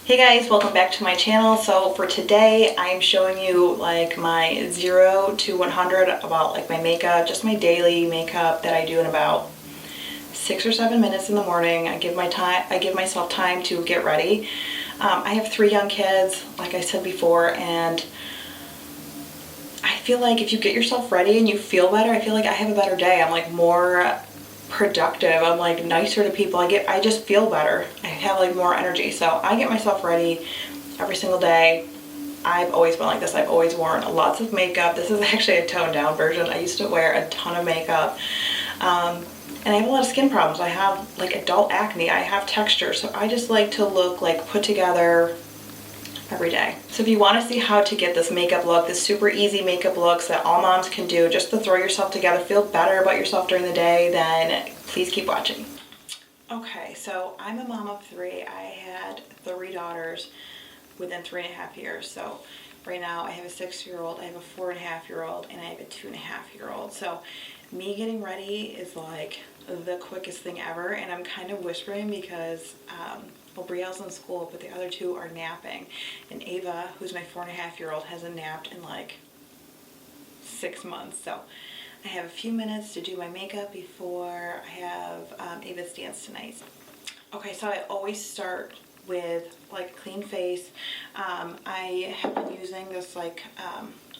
Hey guys, welcome back to my channel. So for today, I'm showing you like my 0 to 100 about like my makeup, just my daily makeup that I do in about 6 or 7 minutes in the morning. I give myself time to get ready. I have 3 young kids, like I said before, and I feel like if you get yourself ready and you feel better, I feel like I have a better day. I'm like more productive. I'm like nicer to people. I just feel better. I have like more energy. So I get myself ready every single day. I've always been like this. I've always worn lots of makeup. This is actually a toned down version. I used to wear a ton of makeup. And I have a lot of skin problems. I have like adult acne. I have texture. So I just like to look like put together every day. So if you want to see how to get this makeup look, this super easy makeup looks that all moms can do just to throw yourself together, feel better about yourself during the day, then please keep watching. Okay, so I'm a mom of 3. I had 3 daughters within 3.5 years. So right now I have a 6-year-old, I have a 4.5-year-old, and I have a 2.5-year-old. So me getting ready is like the quickest thing ever, and I'm kind of whispering because well, Brielle's in school, but the other 2 are napping. And Ava, who's my 4.5-year-old, hasn't napped in like 6 months. So I have a few minutes to do my makeup before I have Ava's dance tonight. Okay, so I always start with like a clean face. I have been using this like,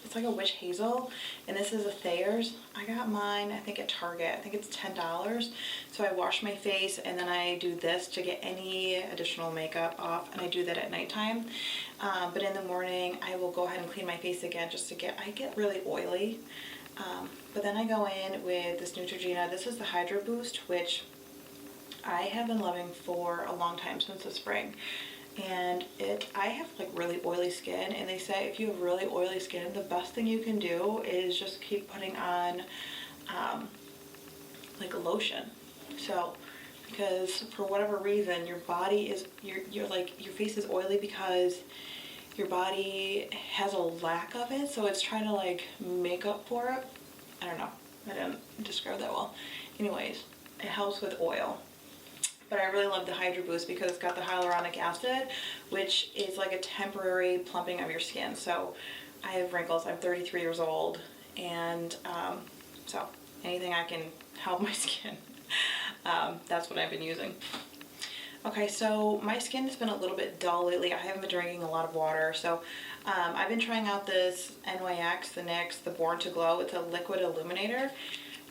it's like a witch hazel, and this is a Thayer's. I got mine, I think at Target. I think it's $10. So I wash my face and then I do this to get any additional makeup off, and I do that at nighttime. But in the morning, I will go ahead and clean my face again just to I get really oily. But then I go in with this Neutrogena. This is the Hydro Boost, which I have been loving for a long time, since the spring. And I have like really oily skin, and they say if you have really oily skin, the best thing you can do is just keep putting on like a lotion. So because for whatever reason your body is your face is oily because your body has a lack of it, so it's trying to like make up for it. I don't know, I didn't describe that well. Anyways, it helps with oil. But I really love the Hydro Boost because it's got the hyaluronic acid, which is like a temporary plumping of your skin. So I have wrinkles. I'm 33 years old, and so anything I can help my skin, that's what I've been using. Okay, so my skin has been a little bit dull lately. I haven't been drinking a lot of water. So I've been trying out this NYX, the NYX, the Born to Glow. It's a liquid illuminator,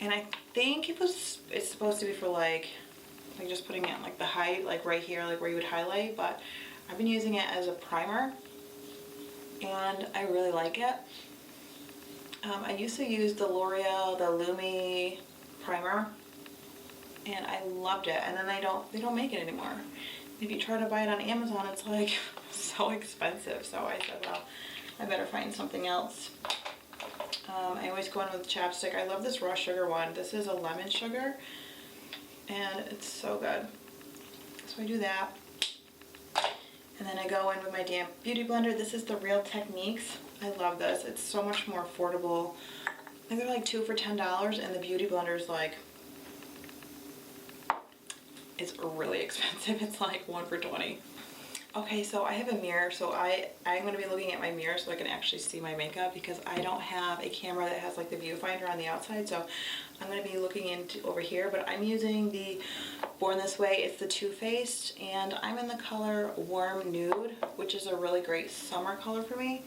and I think it's supposed to be for like just putting it on like the like right here, like where you would highlight, but I've been using it as a primer and I really like it. I used to use the L'Oreal, the Lumi primer, and I loved it, and then they don't make it anymore. If you try to buy it on Amazon, it's like so expensive. So I said, well, I better find something else. I always go in with chapstick. I love this raw sugar one. This is a lemon sugar, and it's so good. So I do that, and then I go in with my damp beauty blender. This is the Real Techniques. I love this. It's so much more affordable. I think they're like 2 for $10, and the beauty blender is like, it's really expensive. It's like 1 for $20. Okay, so I have a mirror, so I'm going to be looking at my mirror so I can actually see my makeup, because I don't have a camera that has like the viewfinder on the outside, so I'm going to be looking into over here. But I'm using the Born This Way. It's the Too Faced, and I'm in the color Warm Nude, which is a really great summer color for me.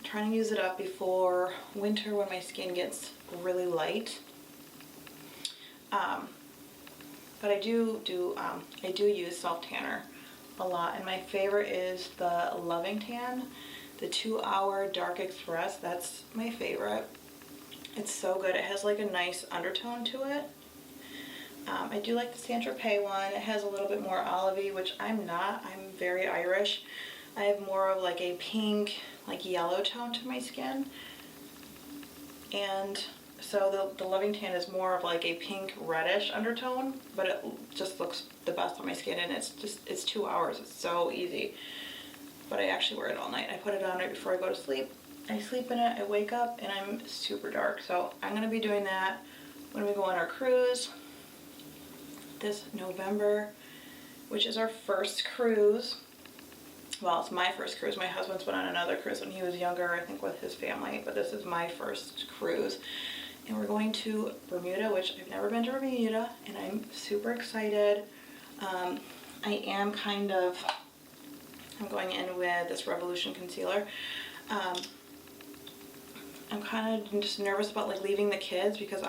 Trying to use it up before winter when my skin gets really light. But I do use self tanner a lot, and my favorite is the Loving Tan, the 2-Hour Dark Express. That's my favorite. It's so good. It has like a nice undertone to it. I do like the Saint Tropez one. It has a little bit more olivey, which I'm not. I'm very Irish. I have more of like a pink, like yellow tone to my skin, and so the Loving Tan is more of like a pink reddish undertone, but it just looks the best on my skin, and it's 2 hours. It's so easy. But I actually wear it all night. I put it on right before I go to sleep. I sleep in it, I wake up, and I'm super dark. So I'm going to be doing that when we go on our cruise this November, which is our first cruise. well, it's my first cruise. My husband's been on another cruise when he was younger, I think with his family, but this is my first cruise. And we're going to Bermuda, which I've never been to Bermuda, and I'm super excited. I am I'm going in with this Revolution concealer. I'm kind of just nervous about like leaving the kids because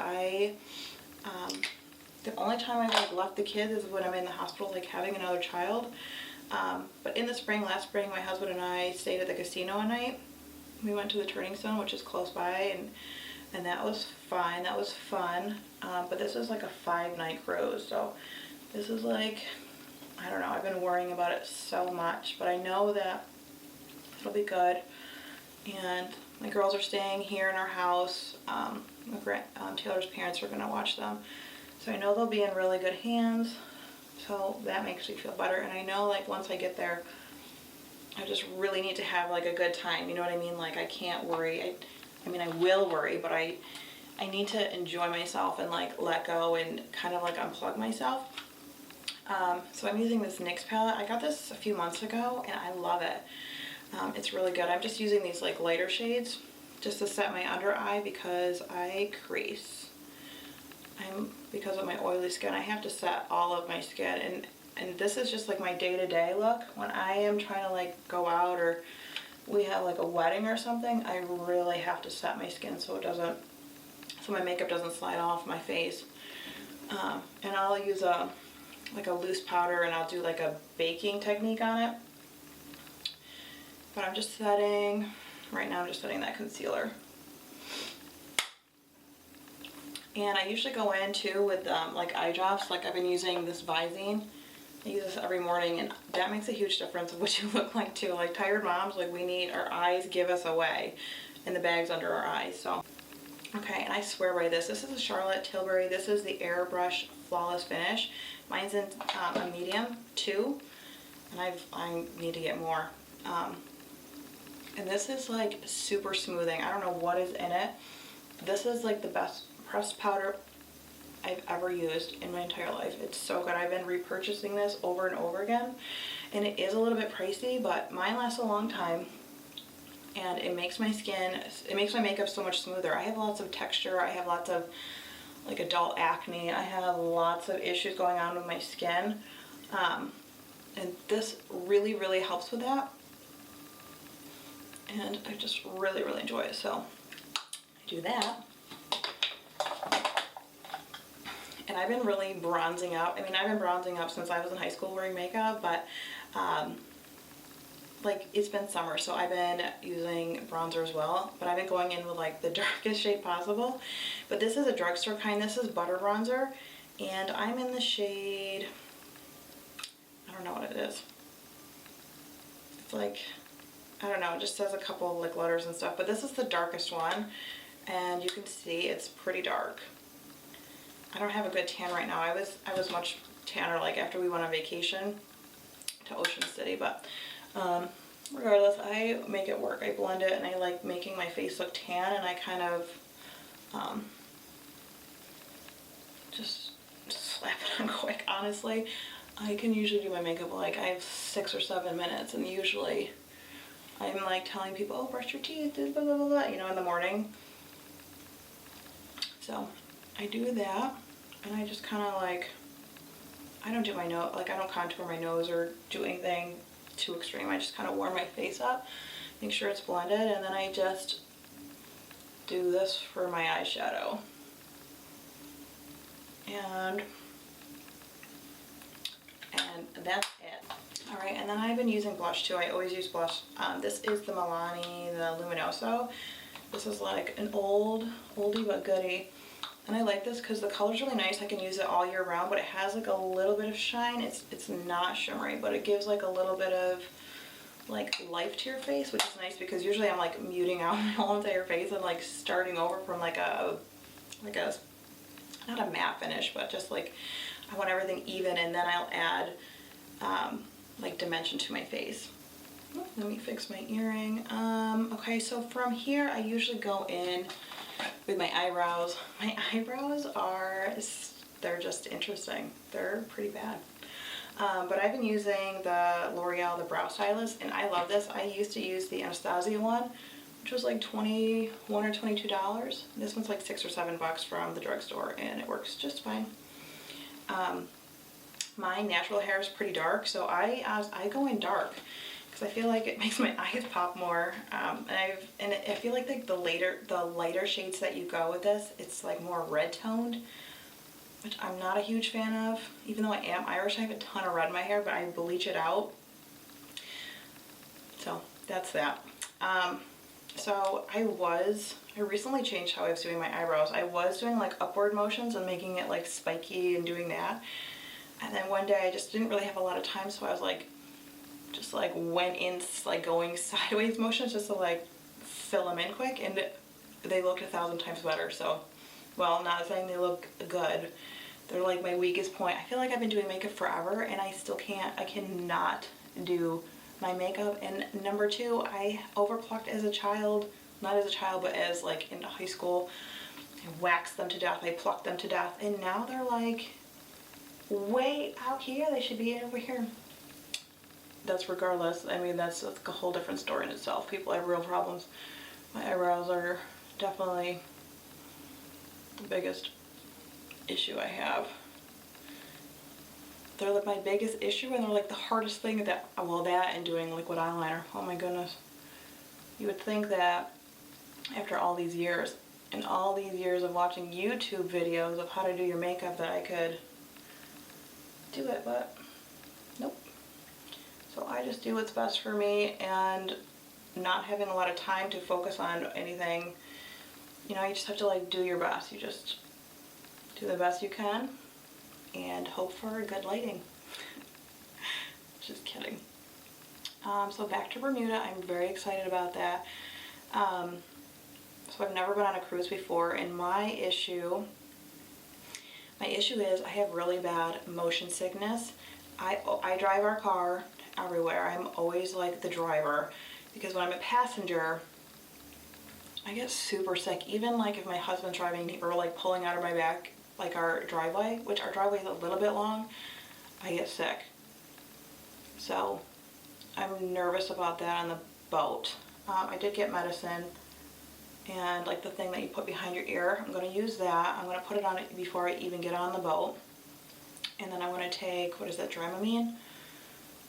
the only time I've like left the kids is when I'm in the hospital, like having another child. But in the spring, last spring, my husband and I stayed at the casino a night. We went to the Turning Stone, which is close by, and that was fine. That was fun. But this is like a 5-night cruise, so this is like, I don't know, I've been worrying about it so much, but I know that it'll be good. And my girls are staying here in our house. Taylor's parents are going to watch them. So I know they'll be in really good hands. So that makes me feel better. And I know like once I get there, I just really need to have like a good time. You know what I mean? Like I can't worry. I mean, I will worry, but I need to enjoy myself and like let go and kind of like unplug myself. So I'm using this NYX palette. I got this a few months ago and I love it. It's really good. I'm just using these like lighter shades just to set my under eye because I crease. Because of my oily skin, I have to set all of my skin, and this is just like my day-to-day look. When I am trying to like go out or we have like a wedding or something, I really have to set my skin so my makeup doesn't slide off my face. And I'll use a loose powder and I'll do like a baking technique on it. But I'm just setting, right now I'm just setting that concealer. And I usually go in too with like eye drops. Like I've been using this Visine. I use this every morning and that makes a huge difference of what you look like too. Like tired moms, like we need, our eyes give us away and the bags under our eyes. So, okay, and I swear by this. This is a Charlotte Tilbury. This is the Airbrush Flawless Finish. Mine's in a medium too. And I need to get more. And this is like super smoothing. I don't know what is in it. This is like the best pressed powder I've ever used in my entire life. It's so good. I've been repurchasing this over and over again, and it is a little bit pricey, but mine lasts a long time, and it makes my makeup so much smoother. I have lots of texture. I have lots of like adult acne. I have lots of issues going on with my skin, and this really, really helps with that, and I just really, really enjoy it. So I do that. And I've been really bronzing up. I mean, I've been bronzing up since I was in high school wearing makeup, but like it's been summer, so I've been using bronzer as well, but I've been going in with like the darkest shade possible. But this is a drugstore kind. This is butter bronzer, and I'm in the shade, I don't know what it is. It's like, I don't know, it just says a couple of like letters and stuff, but this is the darkest one, and you can see it's pretty dark. I don't have a good tan right now. I was much tanner like after we went on vacation to Ocean City, but regardless, I make it work. I blend it and I like making my face look tan, and I kind of just slap it on quick. Honestly, I can usually do my makeup like I have 6 or 7 minutes, and usually I'm like telling people, oh, brush your teeth, blah, blah, blah, blah, you know, in the morning. So I do that, and I just kind of like, I don't do my nose, like I don't contour my nose or do anything too extreme. I just kind of warm my face up, make sure it's blended, and then I just do this for my eyeshadow. And that's it. Alright, and then I've been using blush too. I always use blush. This is the Milani, the Luminoso. This is like an oldie but goodie. And I like this because the color's really nice. I can use it all year round, but it has like a little bit of shine. It's not shimmery, but it gives like a little bit of like life to your face, which is nice because usually I'm like muting out my whole entire face and like starting over from like a not a matte finish, but just like I want everything even, and then I'll add like dimension to my face. Let me fix my earring. Okay, so from here I usually go in with my eyebrows. My eyebrows they're just interesting. They're pretty bad. But I've been using the L'Oreal, the Brow Stylist, and I love this. I used to use the Anastasia one, which was like $21 or $22. This one's like $6 or $7 from the drugstore, and it works just fine. My natural hair is pretty dark, so I go in dark because I feel like it makes my eyes pop more. And I feel like the lighter shades that you go with this, it's like more red toned, which I'm not a huge fan of. Even though I am Irish, I have a ton of red in my hair, but I bleach it out. So that's that. So I recently changed how I was doing my eyebrows. I was doing like upward motions and making it like spiky and doing that. And then one day I just didn't really have a lot of time, so I was like, just like went in like going sideways motions just to like fill them in quick, and they looked 1,000 times better. So, well, not saying they look good. They're like my weakest point. I feel like I've been doing makeup forever and I cannot do my makeup. And number two, I overplucked as a child, not as a child, but as like in high school. I waxed them to death, I plucked them to death, and now they're like way out here. They should be over here. That's regardless. I mean, that's a whole different story in itself. People have real problems. My eyebrows are definitely the biggest issue I have. They're like my biggest issue, and they're like the hardest thing that, well, that and doing liquid eyeliner. Oh my goodness. You would think that after all these years and all these years of watching YouTube videos of how to do your makeup that I could do it, but nope. So I just do what's best for me, and not having a lot of time to focus on anything, you know, you just have to like do your best. You just do the best you can and hope for good lighting. Just kidding. So back to Bermuda. I'm very excited about that. So I've never been on a cruise before, and my issue is I have really bad motion sickness. I drive our car everywhere. I'm always like the driver, because when I'm a passenger, I get super sick. Even like if my husband's driving or like pulling out of my back, like our driveway, which our driveway is a little bit long, I get sick. So I'm nervous about that on the boat. I did get medicine, and like the thing that you put behind your ear, I'm going to use that. I'm going to put it on it before I even get on the boat. And then I want to take, what is that, Dramamine?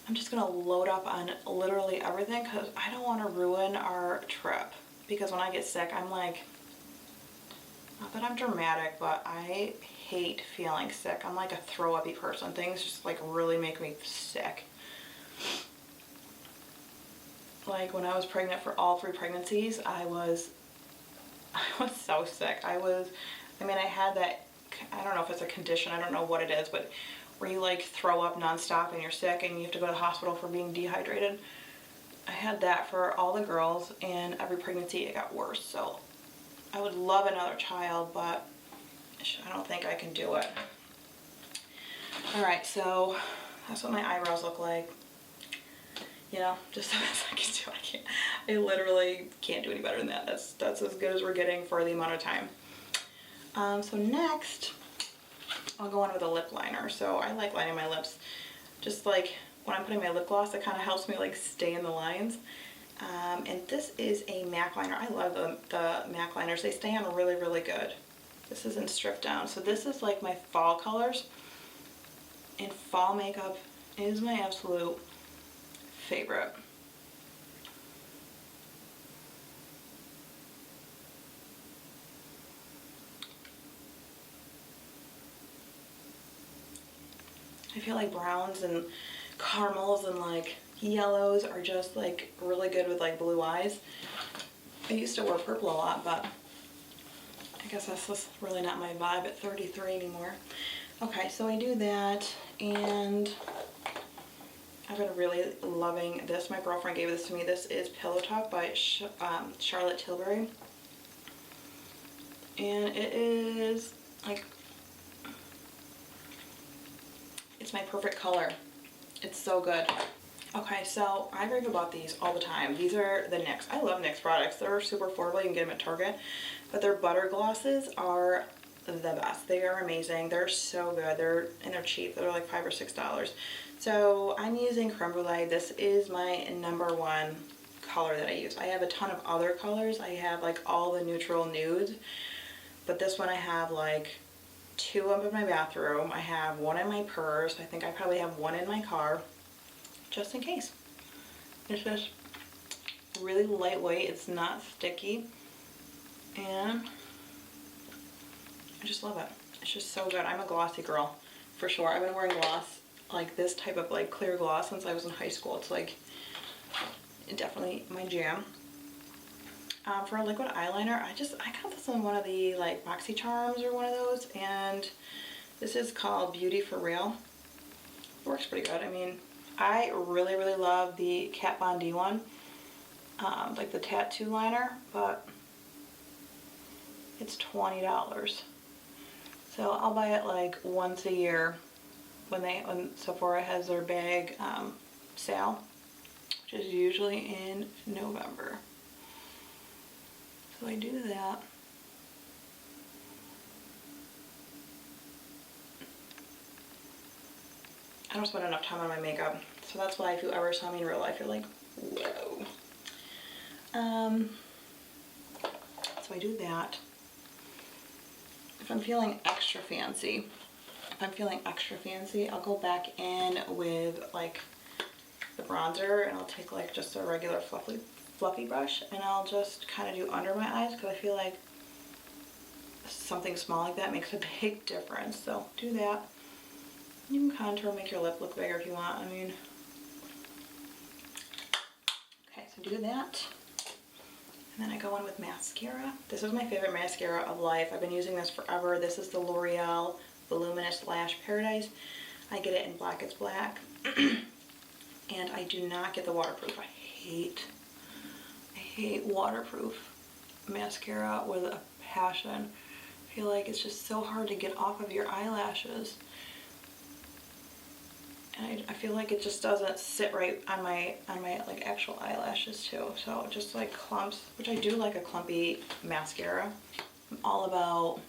I'm just going to load up on literally everything, because I don't want to ruin our trip. Because when I get sick, I'm like, not that I'm dramatic, but I hate feeling sick. I'm like a throw-uppy person. Things just like really make me sick. Like when I was pregnant for all 3 pregnancies, I was so sick. I had that, I don't know if it's a condition, I don't know what it is, but where you like throw up nonstop and you're sick and you have to go to the hospital for being dehydrated. I had that for all the girls, and every pregnancy it got worse. So I would love another child, but I don't think I can do it. Alright, so that's what my eyebrows look like. You know, just the best I can do. I literally can't do any better than that. That's as good as we're getting for the amount of time. So next, I'll go on with a lip liner. So I like lining my lips. Just like when I'm putting my lip gloss, it kind of helps me like stay in the lines. And this is a MAC liner. I love the MAC liners. They stay on really, really good. This isn't stripped down. So this is like my fall colors. And fall makeup is my absolute favorite. I feel like browns and caramels and like yellows are just like really good with like blue eyes. I used to wear purple a lot, but I guess that's just really not my vibe at 33 anymore. Okay, so I do that, and I've been really loving this. My girlfriend gave this to me. This is Pillow Talk by Charlotte Tilbury. And it is like, it's my perfect color. It's so good. Okay, so I rave about these all the time. These are the NYX. I love NYX products. They're super affordable. You can get them at Target. But their butter glosses are the best. They are amazing. They're so good. They're cheap. They're like $5 or $6. So I'm using creme brulee. This is my #1 color that I use. I have a ton of other colors. I have like all the neutral nudes, but this one I have like 2 up in my bathroom. I have 1 in my purse. I think I probably have 1 in my car, just in case. It's just really lightweight. It's not sticky, and I just love it. It's just so good. I'm a glossy girl for sure. I've been wearing gloss, like this type of like clear gloss, since I was in high school. It's like definitely my jam. For a liquid eyeliner, I got this on one of the like BoxyCharms or one of those, and this is called Beauty for Real. It works pretty good. I mean, I really love the Kat Von D one, like the tattoo liner, but it's $20. So I'll buy it like once a year when Sephora has their bag sale, which is usually in November. So I do that. I don't spend enough time on my makeup, so that's why if you ever saw me in real life, you're like, whoa. So I do that. If I'm feeling extra fancy, I'll go back in with like the bronzer, and I'll take like just a regular fluffy brush, and I'll just kind of do under my eyes, because I feel like something small like that makes a big difference. So do that. You can contour, make your lip look bigger if you want. I mean, okay, so do that. And then I go in with mascara. This is my favorite mascara of life. I've been using this forever. This is the L'Oreal Voluminous Lash Paradise. I get it in Black is Black. And I do not get the waterproof. I hate waterproof mascara with a passion. I feel like it's just so hard to get off of your eyelashes. And I feel like it just doesn't sit right on my like actual eyelashes too. So it just like clumps, which I do like a clumpy mascara. I'm all about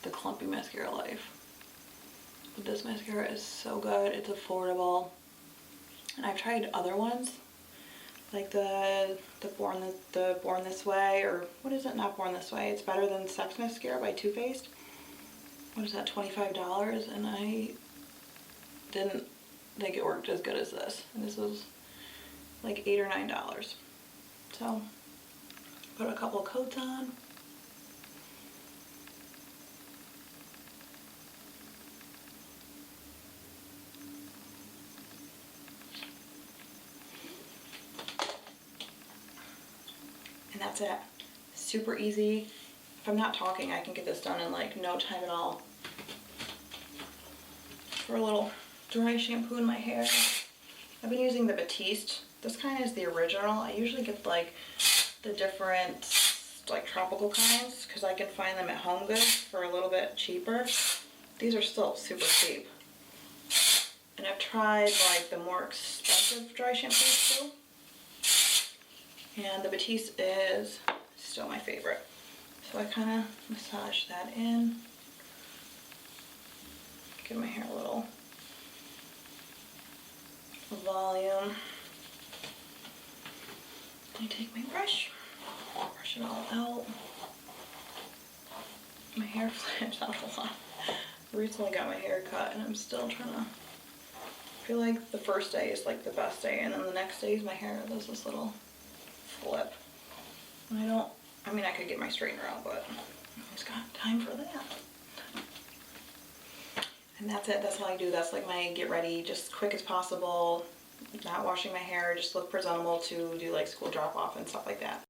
the clumpy mascara life. But this mascara is so good. It's affordable. And I've tried other ones, like the Born This Way, or what is it? Not Born This Way. It's Better Than Sex Mascara by Too Faced. What is that? $25, and I didn't think it worked as good as this. And this was like $8 or $9. So put a couple of coats on. And that's it. Super easy. If I'm not talking, I can get this done in like no time at all. For a little dry shampoo in my hair, I've been using the Batiste. This kind is the original. I usually get like the different like tropical kinds, because I can find them at Home Goods for a little bit cheaper. These are still super cheap. And I've tried like the more expensive dry shampoos too. And the Batiste is still my favorite. So I kind of massage that in. Give my hair a little volume. I take my brush, brush it all out. My hair flames out a lot. I recently got my hair cut, and I'm still trying to, I feel like the first day is like the best day, and then the next day my hair does this little flip. And I mean I could get my straightener out, but I've got time for that. And that's it. That's all I do. That's like my get ready, just quick as possible. Not washing my hair, just look presentable to do like school drop off and stuff like that.